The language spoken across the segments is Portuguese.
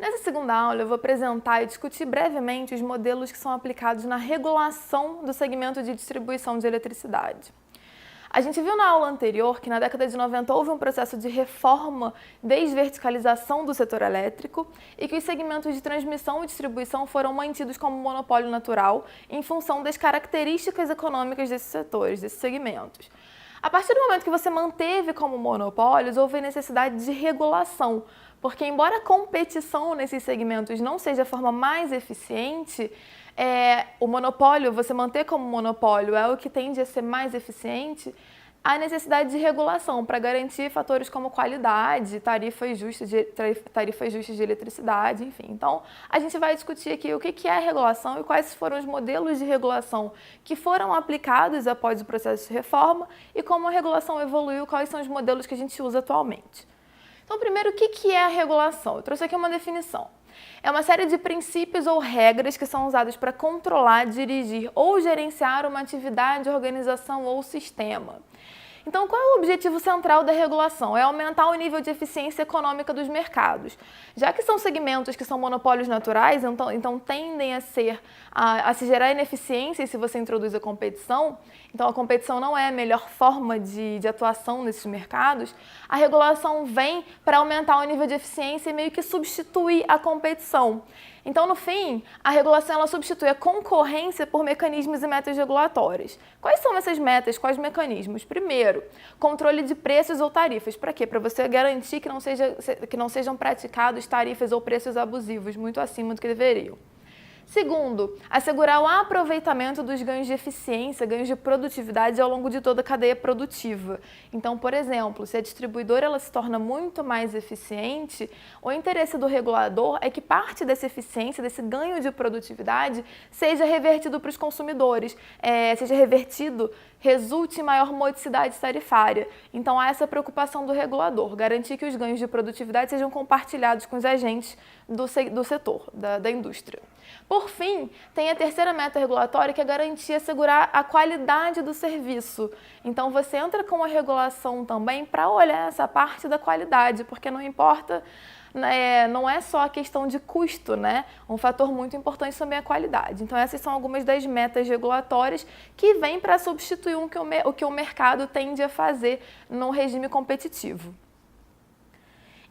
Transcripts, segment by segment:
Nessa segunda aula, eu vou apresentar e discutir brevemente os modelos que são aplicados na regulação do segmento de distribuição de eletricidade. A gente viu na aula anterior que na década de 90 houve um processo de reforma, desverticalização do setor elétrico e que os segmentos de transmissão e distribuição foram mantidos como monopólio natural em função das características econômicas desses setores, desses segmentos. A partir do momento que você manteve como monopólios, houve necessidade de regulação, porque embora a competição nesses segmentos não seja a forma mais eficiente, o monopólio, você manter como monopólio é o que tende a ser mais eficiente, há necessidade de regulação para garantir fatores como qualidade, tarifas justas de eletricidade, enfim. Então, a gente vai discutir aqui o que é a regulação e quais foram os modelos de regulação que foram aplicados após o processo de reforma e como a regulação evoluiu, quais são os modelos que a gente usa atualmente. Então, primeiro, o que é a regulação? Eu trouxe aqui uma definição. É uma série de princípios ou regras que são usados para controlar, dirigir ou gerenciar uma atividade, organização ou sistema. Então, qual é o objetivo central da regulação? É aumentar o nível de eficiência econômica dos mercados. Já que são segmentos que são monopólios naturais, então tendem a se gerar ineficiência se você introduz a competição, então a competição não é a melhor forma de atuação nesses mercados, a regulação vem para aumentar o nível de eficiência e meio que substituir a competição. Então, no fim, a regulação ela substitui a concorrência por mecanismos e metas regulatórias. Quais são essas metas? Quais mecanismos? Primeiro, controle de preços ou tarifas. Para quê? Para você garantir que não sejam praticados tarifas ou preços abusivos, muito acima do que deveriam. Segundo, assegurar o aproveitamento dos ganhos de eficiência, ganhos de produtividade ao longo de toda a cadeia produtiva. Então, por exemplo, se a distribuidora ela se torna muito mais eficiente, o interesse do regulador é que parte dessa eficiência, desse ganho de produtividade, seja revertido para os consumidores, resulte em maior modicidade tarifária. Então, há essa preocupação do regulador, garantir que os ganhos de produtividade sejam compartilhados com os agentes do setor, da indústria. Por fim, tem a terceira meta regulatória, que é garantir e assegurar a qualidade do serviço. Então, você entra com a regulação também para olhar essa parte da qualidade, porque não importa, não é só a questão de custo, né? Um fator muito importante também é a qualidade. Então, essas são algumas das metas regulatórias que vêm para substituir o que o mercado tende a fazer no regime competitivo.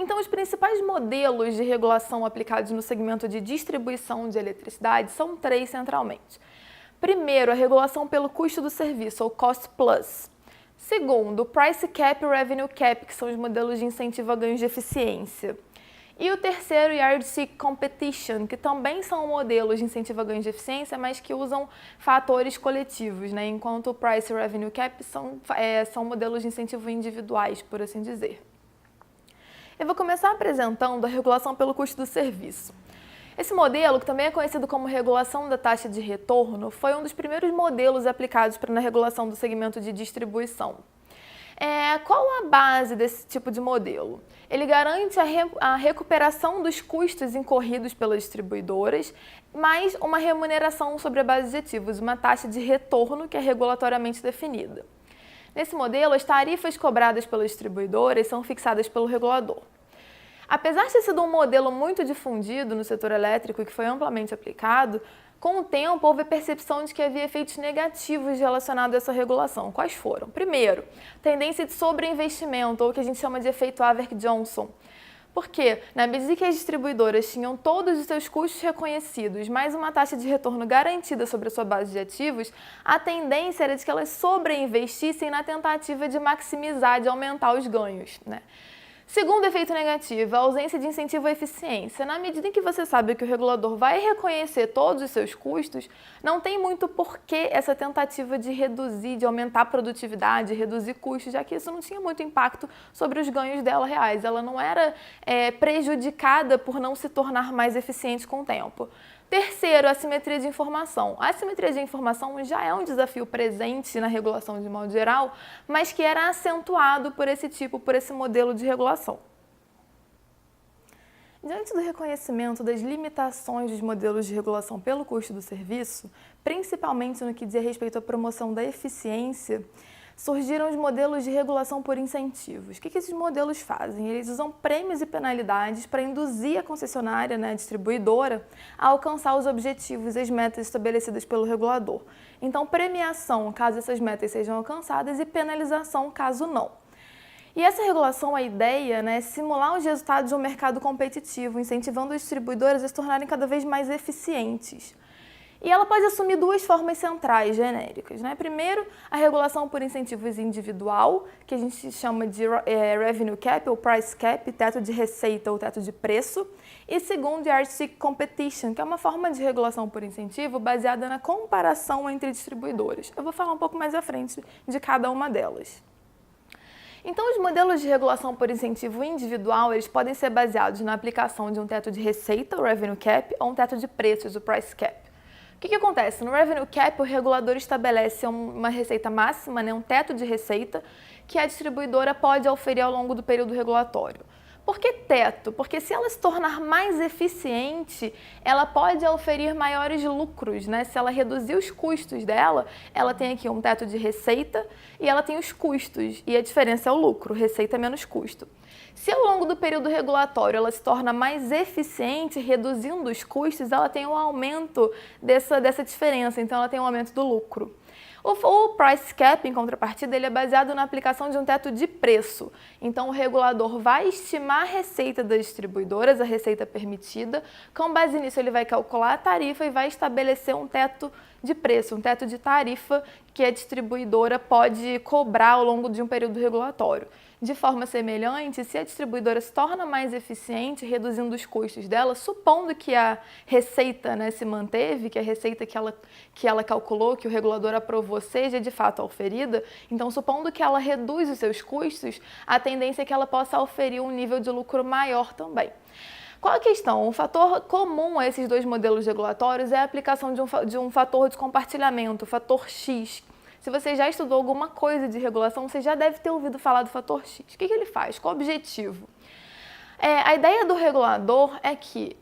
Então, os principais modelos de regulação aplicados no segmento de distribuição de eletricidade são três centralmente. Primeiro, a regulação pelo custo do serviço, ou Cost Plus. Segundo, o Price Cap e Revenue Cap, que são os modelos de incentivo a ganhos de eficiência. E o terceiro, Yardstick Competition, que também são modelos de incentivo a ganhos de eficiência, mas que usam fatores coletivos, né? Enquanto o Price e Revenue Cap são modelos de incentivo individuais, por assim dizer. Eu vou começar apresentando a regulação pelo custo do serviço. Esse modelo, que também é conhecido como regulação da taxa de retorno, foi um dos primeiros modelos aplicados na regulação do segmento de distribuição. Qual a base desse tipo de modelo? Ele garante a recuperação dos custos incorridos pelas distribuidoras, mais uma remuneração sobre a base de ativos, uma taxa de retorno que é regulatoriamente definida. Nesse modelo, as tarifas cobradas pelas distribuidoras são fixadas pelo regulador. Apesar de ter sido um modelo muito difundido no setor elétrico e que foi amplamente aplicado, com o tempo houve a percepção de que havia efeitos negativos relacionados a essa regulação. Quais foram? Primeiro, tendência de sobreinvestimento, ou o que a gente chama de efeito Haver-Johnson. Porque, na medida que as distribuidoras tinham todos os seus custos reconhecidos, mais uma taxa de retorno garantida sobre a sua base de ativos, a tendência era de que elas sobreinvestissem na tentativa de maximizar, de aumentar os ganhos, né? Segundo efeito negativo, a ausência de incentivo à eficiência. Na medida em que você sabe que o regulador vai reconhecer todos os seus custos, não tem muito porquê essa tentativa de reduzir, de aumentar a produtividade, reduzir custos, já que isso não tinha muito impacto sobre os ganhos dela reais. Ela não era prejudicada por não se tornar mais eficiente com o tempo. Terceiro, a assimetria de informação. A assimetria de informação já é um desafio presente na regulação de modo geral, mas que era acentuado por esse modelo de regulação. Diante do reconhecimento das limitações dos modelos de regulação pelo custo do serviço, principalmente no que diz respeito à promoção da eficiência, surgiram os modelos de regulação por incentivos. O que esses modelos fazem? Eles usam prêmios e penalidades para induzir a concessionária, né, a distribuidora, a alcançar os objetivos e as metas estabelecidas pelo regulador. Então, premiação caso essas metas sejam alcançadas e penalização caso não. E essa regulação, a ideia, né, é simular os resultados de um mercado competitivo, incentivando os distribuidores a se tornarem cada vez mais eficientes. E ela pode assumir duas formas centrais genéricas, né? Primeiro, a regulação por incentivos individual, que a gente chama de revenue cap ou price cap, teto de receita ou teto de preço. E segundo, yardstick competition, que é uma forma de regulação por incentivo baseada na comparação entre distribuidores. Eu vou falar um pouco mais à frente de cada uma delas. Então, os modelos de regulação por incentivo individual, eles podem ser baseados na aplicação de um teto de receita, o revenue cap, ou um teto de preços, o price cap. O que acontece? No revenue cap, o regulador estabelece uma receita máxima, né, um teto de receita, que a distribuidora pode oferir ao longo do período regulatório. Por que teto? Porque se ela se tornar mais eficiente, ela pode oferir maiores lucros, né? Se ela reduzir os custos dela, ela tem aqui um teto de receita e ela tem os custos, e a diferença é o lucro, receita menos custo. Se ao longo do período regulatório ela se torna mais eficiente, reduzindo os custos, ela tem um aumento dessa diferença, então ela tem um aumento do lucro. O price cap, em contrapartida, ele é baseado na aplicação de um teto de preço. Então, o regulador vai estimar a receita das distribuidoras, a receita permitida. Com base nisso, ele vai calcular a tarifa e vai estabelecer um teto de preço, um teto de tarifa que a distribuidora pode cobrar ao longo de um período regulatório. De forma semelhante, se a distribuidora se torna mais eficiente, reduzindo os custos dela, supondo que a receita, né, se manteve, que a receita que ela calculou, que o regulador aprovou, seja de fato oferida, então supondo que ela reduz os seus custos, a tendência é que ela possa oferir um nível de lucro maior também. Qual a questão? Um fator comum a esses dois modelos regulatórios é a aplicação de um fator de compartilhamento, o fator X. Se você já estudou alguma coisa de regulação, você já deve ter ouvido falar do fator X. O que ele faz? Qual o objetivo? A ideia do regulador é que,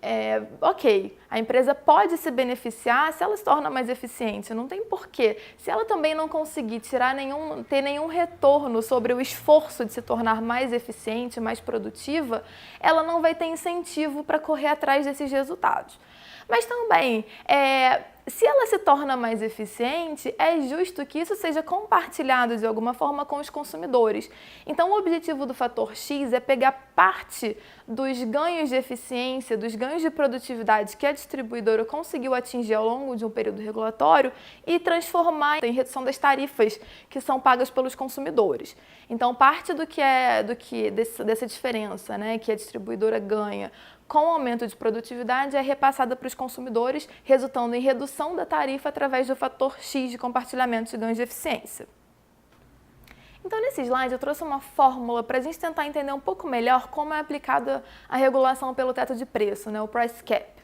a empresa pode se beneficiar se ela se torna mais eficiente, não tem porquê. Se ela também não conseguir ter nenhum retorno sobre o esforço de se tornar mais eficiente, mais produtiva, ela não vai ter incentivo para correr atrás desses resultados. Mas também, se ela se torna mais eficiente, é justo que isso seja compartilhado de alguma forma com os consumidores. Então, o objetivo do fator X é pegar parte dos ganhos de eficiência, dos ganhos de produtividade que a distribuidora conseguiu atingir ao longo de um período regulatório e transformar em redução das tarifas que são pagas pelos consumidores. Então, parte dessa diferença, né, que a distribuidora ganha com o aumento de produtividade é repassada para os consumidores, resultando em redução da tarifa através do fator X de compartilhamento de ganhos de eficiência. Então, nesse slide, eu trouxe uma fórmula para a gente tentar entender um pouco melhor como é aplicada a regulação pelo teto de preço, né, o price cap.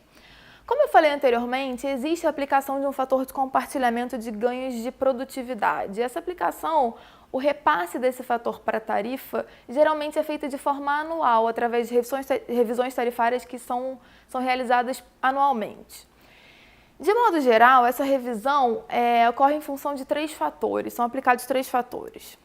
Como eu falei anteriormente, existe a aplicação de um fator de compartilhamento de ganhos de produtividade. Essa aplicação, o repasse desse fator para a tarifa, geralmente é feita de forma anual, através de revisões tarifárias que são realizadas anualmente. De modo geral, essa revisão ocorre em função de três fatores, são aplicados três fatores.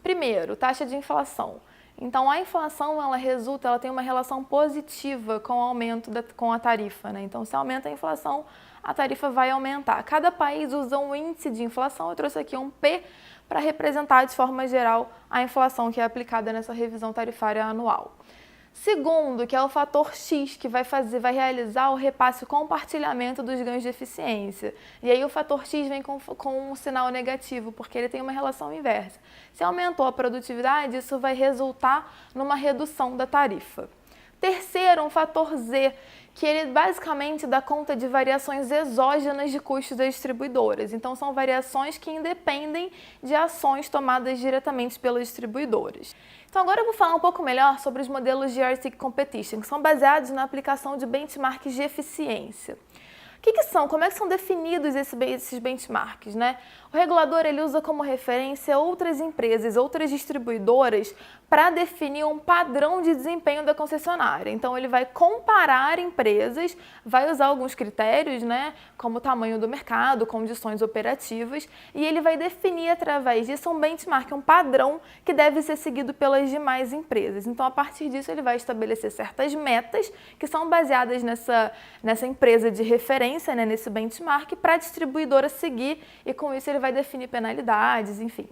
Primeiro, taxa de inflação. Então, a inflação, ela tem uma relação positiva com o aumento com a tarifa, né? Então, se aumenta a inflação, a tarifa vai aumentar. Cada país usa um índice de inflação, eu trouxe aqui um P para representar de forma geral a inflação que é aplicada nessa revisão tarifária anual. Segundo, que é o fator X, que vai realizar o repasse e compartilhamento dos ganhos de eficiência. E aí o fator X vem com um sinal negativo, porque ele tem uma relação inversa. Se aumentou a produtividade, isso vai resultar numa redução da tarifa. Terceiro, um fator Z, que ele basicamente dá conta de variações exógenas de custos das distribuidoras. Então, são variações que independem de ações tomadas diretamente pelas distribuidoras. Então, agora eu vou falar um pouco melhor sobre os modelos de yardstick competition, que são baseados na aplicação de benchmarks de eficiência. que são? Como é que são definidos esses benchmarks, né? O regulador ele usa como referência outras empresas, outras distribuidoras para definir um padrão de desempenho da concessionária. Então ele vai comparar empresas, vai usar alguns critérios, né, como o tamanho do mercado, condições operativas, e ele vai definir através disso um benchmark, um padrão que deve ser seguido pelas demais empresas. Então a partir disso ele vai estabelecer certas metas que são baseadas nessa empresa de referência, né, nesse benchmark, para a distribuidora seguir, e com isso ele vai definir penalidades, enfim.